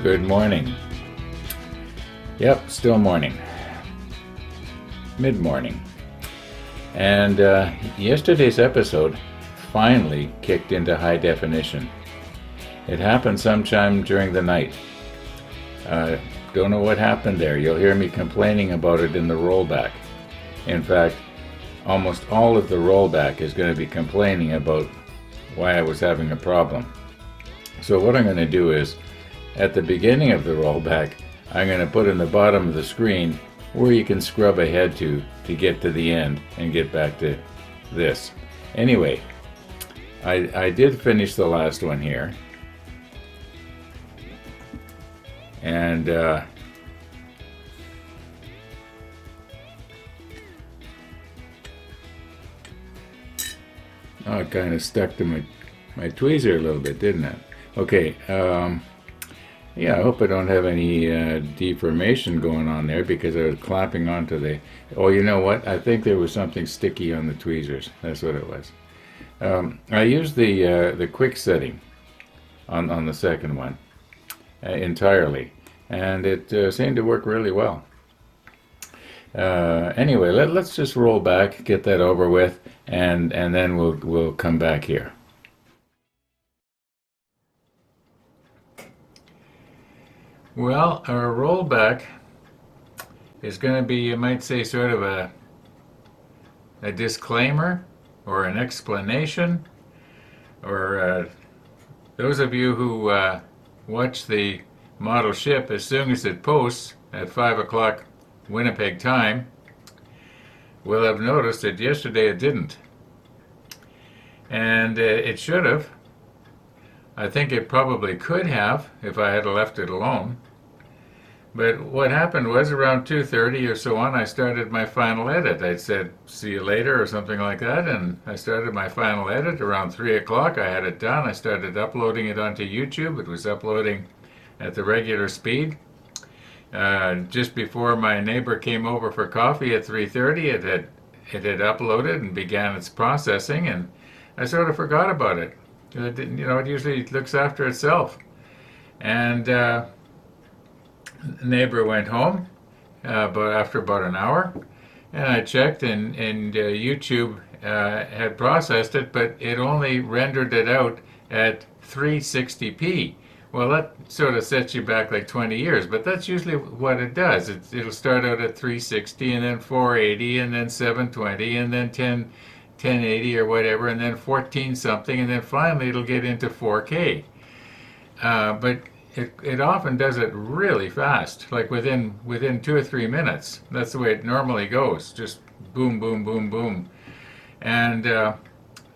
Good morning. Yep, still morning. Mid-morning. And yesterday's episode finally kicked into high definition. It happened sometime during the night. Don't know what happened there. You'll hear me complaining about it in the rollback. In fact, almost all of the rollback is going to be complaining about why I was having a problem. So what I'm going to do is, at the beginning of the rollback, I'm going to put in the bottom of the screen where you can scrub ahead to get to the end and get back to this. Anyway, I did finish the last one here. And it kind of stuck to my tweezer a little bit, didn't it? Okay, yeah, I hope I don't have any deformation going on there because I was clapping onto the... Oh, you know what? I think there was something sticky on the tweezers. That's what it was. I used the quick setting on the second one entirely, and it seemed to work really well. Anyway, let's just roll back, get that over with, and then we'll come back here. Well, our rollback is going to be, you might say, sort of a disclaimer or an explanation, or those of you who watch the model ship as soon as it posts at 5 o'clock Winnipeg time will have noticed that yesterday it didn't. And it should have. I think it probably could have if I had left it alone. But what happened was around 2:30 or so on, I started my final edit. I said, see you later or something like that, and I started my final edit around 3 o'clock. I had it done. I started uploading it onto YouTube. It was uploading at the regular speed. Just before my neighbor came over for coffee at 3:30, it had uploaded and began its processing, and I sort of forgot about it. It usually looks after itself. And neighbor went home but after about an hour, and I checked, and YouTube had processed it, but it only rendered it out at 360p. Well, that sort of sets you back like 20 years, but that's usually what it does. It'll start out at 360, and then 480, and then 720, and then 1080 or whatever, and then 14 something, and then finally it'll get into 4K. But it often does it really fast, like within 2 or 3 minutes. That's the way it normally goes, just boom, boom, boom, boom. And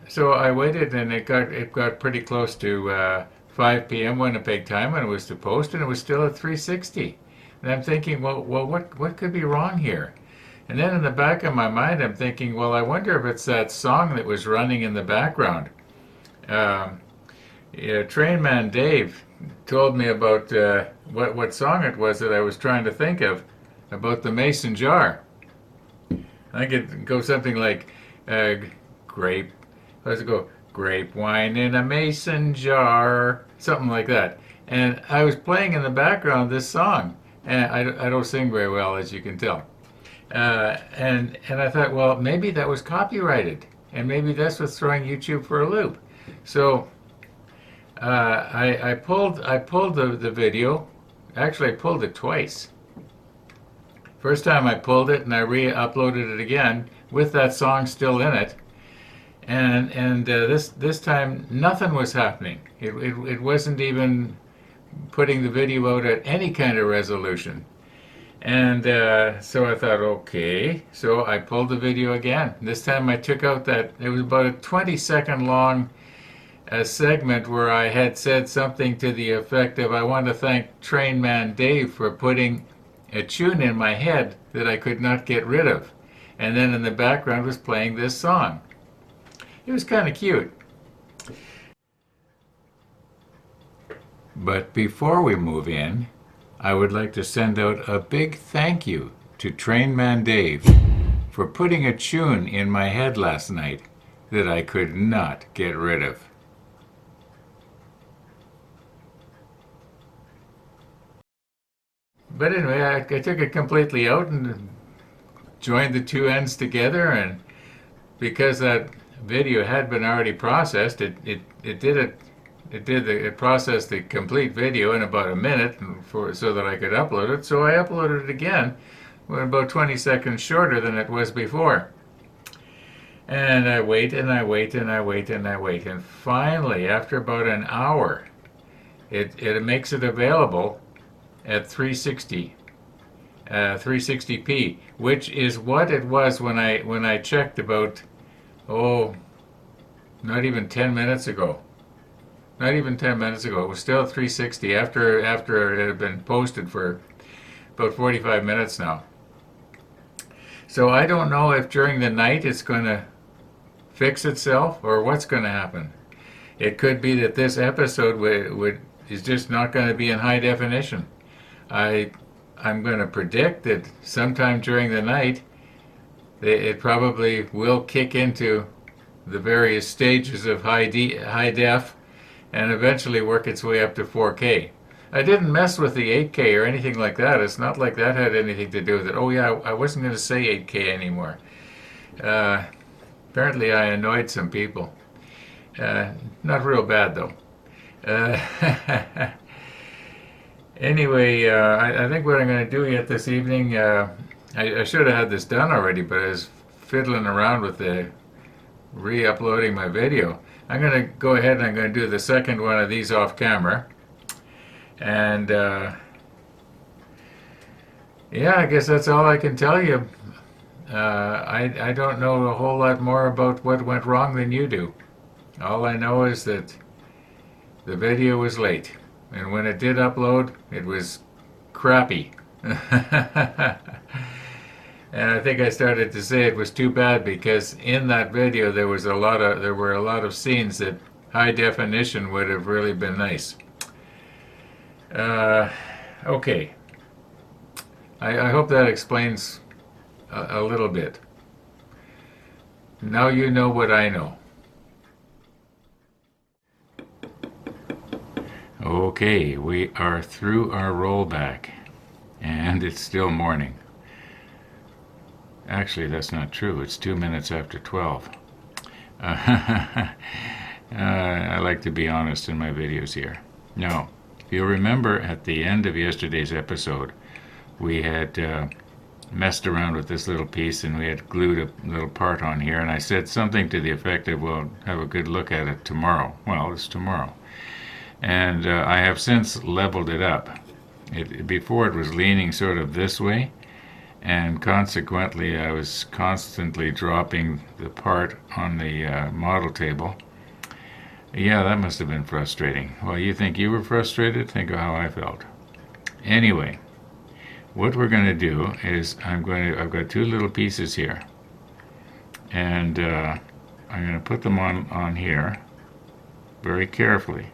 so I waited, and it got pretty close to 5 p.m. Winnipeg time when it was to post, and it was still at 360. And I'm thinking, well, what could be wrong here? And then in the back of my mind, I'm thinking, well, I wonder if it's that song that was running in the background. Trainman Dave told me about what song it was that I was trying to think of, about the mason jar. I think it goes something like grape. Let's go, grape wine in a mason jar, something like that. And I was playing in the background this song, and I don't sing very well, as you can tell. And I thought, well, maybe that was copyrighted, and maybe that's what's throwing YouTube for a loop. So I pulled the video. Actually, I pulled it twice. First time I pulled it, and I re-uploaded it again with that song still in it. And this time nothing was happening. It wasn't even putting the video out at any kind of resolution. And so I thought, okay. So I pulled the video again. This time I took out that, it was about a 20-second long segment where I had said something to the effect of, I want to thank Trainman Dave for putting a tune in my head that I could not get rid of. And then in the background was playing this song. It was kind of cute. But before we move in, I would like to send out a big thank you to Trainman Dave for putting a tune in my head last night that I could not get rid of. But anyway, I took it completely out and joined the two ends together, and because that video had been already processed, it processed the complete video in about a minute so that I could upload it. So I uploaded it again, about 20 seconds shorter than it was before. And I wait and I wait and I wait and I wait, and finally, after about an hour, it makes it available at 360p, which is what it was when I checked about, not even 10 minutes ago. Not even 10 minutes ago. It was still at 360 after it had been posted for about 45 minutes now. So I don't know if during the night it's going to fix itself or what's going to happen. It could be that this episode is just not going to be in high definition. I'm going to predict that sometime during the night it probably will kick into the various stages of high def and eventually work its way up to 4K. I didn't mess with the 8K or anything like that. It's not like that had anything to do with it. Oh yeah, I wasn't going to say 8K anymore. Apparently I annoyed some people. Not real bad though. Anyway, I think what I'm going to do yet this evening, I should have had this done already, but I was fiddling around with the re-uploading my video. I'm going to go ahead and I'm going to do the second one of these off camera. And yeah, I guess that's all I can tell you. I don't know a whole lot more about what went wrong than you do. All I know is that the video was late. And when it did upload, it was crappy. And I think I started to say it was too bad because in that video there were a lot of scenes that high definition would have really been nice. Okay. I hope that explains a little bit. Now you know what I know. Okay, we are through our rollback, and it's still morning. Actually, that's not true. It's 2 minutes after 12. I like to be honest in my videos here. Now, if you'll remember at the end of yesterday's episode, we had messed around with this little piece and we had glued a little part on here, and I said something to the effect of, we'll have a good look at it tomorrow. Well, it's tomorrow. And I have since leveled it up. Before it was leaning sort of this way, and consequently I was constantly dropping the part on the model table. Yeah, that must have been frustrating. Well, you think you were frustrated? Think of how I felt. Anyway, what we're going to do is I've got two little pieces here, and I'm going to put them on here very carefully.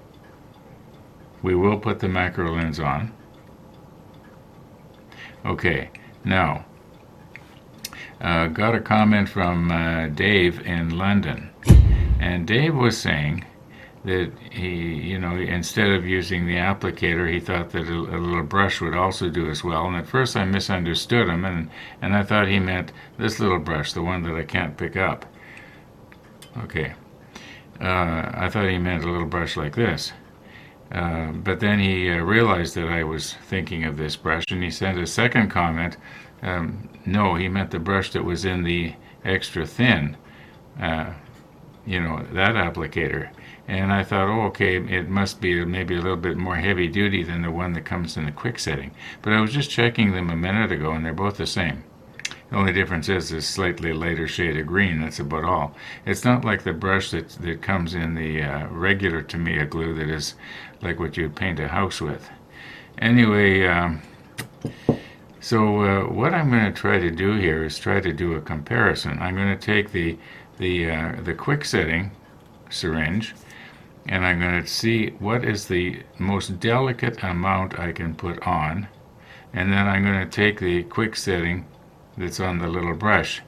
We will put the macro lens on. Okay, now, got a comment from Dave in London, and Dave was saying that he, instead of using the applicator, he thought that a little brush would also do as well. And at first I misunderstood him, and I thought he meant this little brush, the one that I can't pick up. Okay, I thought he meant a little brush like this. But then he realized that I was thinking of this brush, and he sent a second comment. No, he meant the brush that was in the extra thin, that applicator. And I thought, okay, it must be maybe a little bit more heavy duty than the one that comes in the quick setting. But I was just checking them a minute ago, and they're both the same. The only difference is a slightly lighter shade of green. That's about all. It's not like the brush that comes in the regular Tamiya glue that is like what you'd paint a house with. Anyway, so what I'm going to try to do here is try to do a comparison. I'm going to take the quick setting syringe, and I'm going to see what is the most delicate amount I can put on, and then I'm going to take the quick setting that's on the little brush,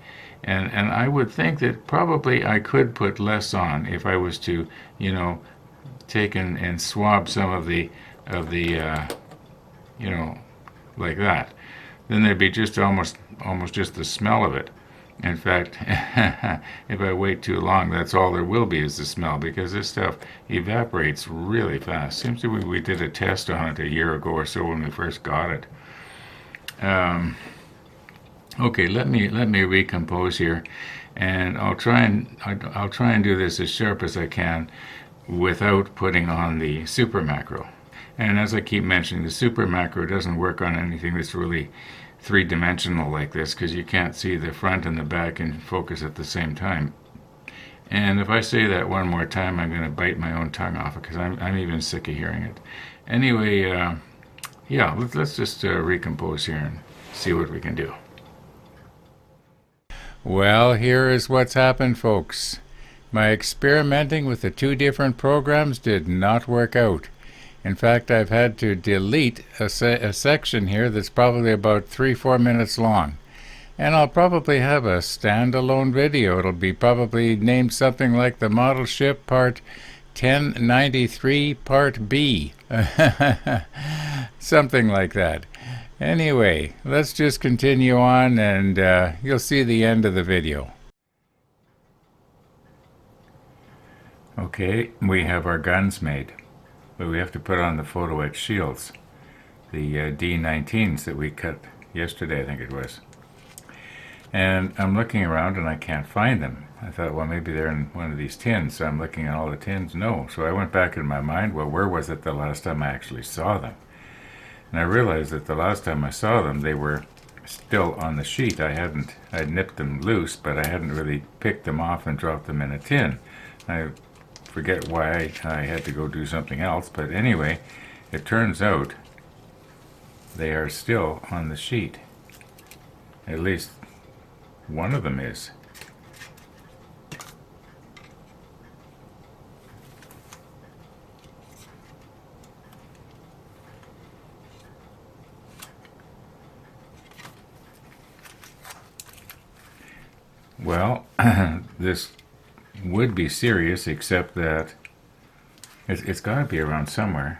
and I would think that probably I could put less on if I was to, take and swab some of the like that. Then there'd be just almost just the smell of it. In fact, if I wait too long, that's all there will be is the smell, because this stuff evaporates really fast. Seems to be we did a test on it a year ago or so when we first got it. Okay, let me recompose here, and I'll try and do this as sharp as I can without putting on the super macro. And as I keep mentioning, the super macro doesn't work on anything that's really three-dimensional like this, because you can't see the front and the back in focus at the same time. And if I say that one more time, I'm going to bite my own tongue off, because I'm even sick of hearing it. Anyway, yeah, let's just recompose here and see what we can do. Well, here is what's happened, folks. My experimenting with the two different programs did not work out. In fact, I've had to delete a section here that's probably about 3-4 minutes long. And I'll probably have a standalone video. It'll be probably named something like the Model Ship Part 1093 Part B. Something like that. Anyway, let's just continue on, and you'll see the end of the video. Okay, we have our guns made. But we have to put on the photo etch shields, the D19s that we cut yesterday, I think it was. And I'm looking around and I can't find them. I thought, well, maybe they're in one of these tins. So I'm looking at all the tins. No. So I went back in my mind, well, where was it the last time I actually saw them? And I realized that the last time I saw them, they were still on the sheet. I'd nipped them loose, but I hadn't really picked them off and dropped them in a tin. I forget why I had to go do something else, but anyway, it turns out they are still on the sheet. At least one of them is. Well, this would be serious, except that it's got to be around somewhere.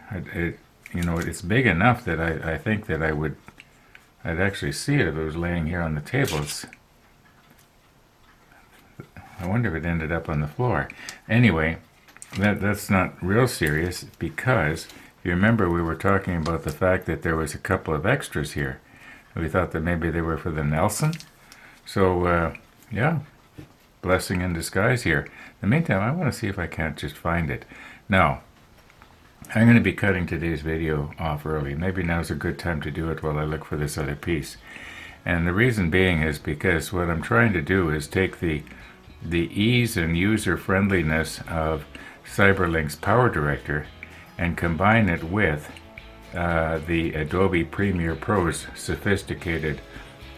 It's big enough that I think that I'd actually see it if it was laying here on the table. I wonder if it ended up on the floor. Anyway, that's not real serious, because if you remember, we were talking about the fact that there was a couple of extras here. We thought that maybe they were for the Nelson. So, yeah. Blessing in disguise here. In the meantime, I want to see if I can't just find it. Now, I'm going to be cutting today's video off early. Maybe now's a good time to do it while I look for this other piece. And the reason being is because what I'm trying to do is take the ease and user-friendliness of CyberLink's Power Director and combine it with the Adobe Premiere Pro's sophisticated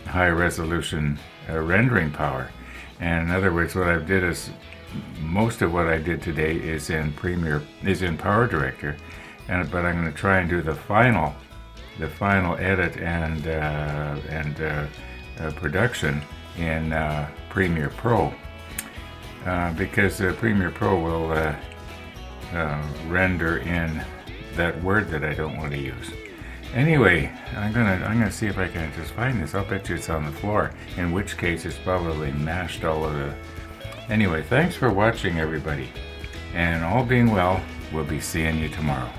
high-resolution rendering power. And in other words, what I did is, most of what I did today is in Power Director, but I'm going to try and do the final edit and production in Premiere Pro, because Premiere Pro will render in that word that I don't want to use. Anyway, I'm gonna see if I can just find this. I'll bet you it's on the floor, in which case it's probably mashed all of the... Anyway, thanks for watching, everybody. And all being well, we'll be seeing you tomorrow.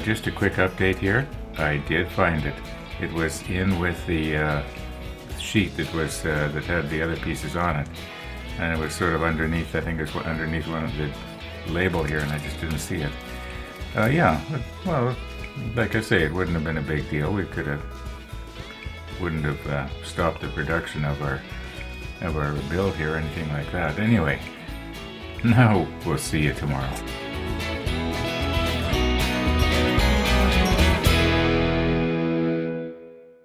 Just a quick update here. I did find it. It was in with the sheet that had the other pieces on it. And it was sort of underneath, I think it's underneath one of the label here, and I just didn't see it. Yeah, well, like I say, it wouldn't have been a big deal. We wouldn't have stopped the production of our build here or anything like that. Anyway, now we'll see you tomorrow.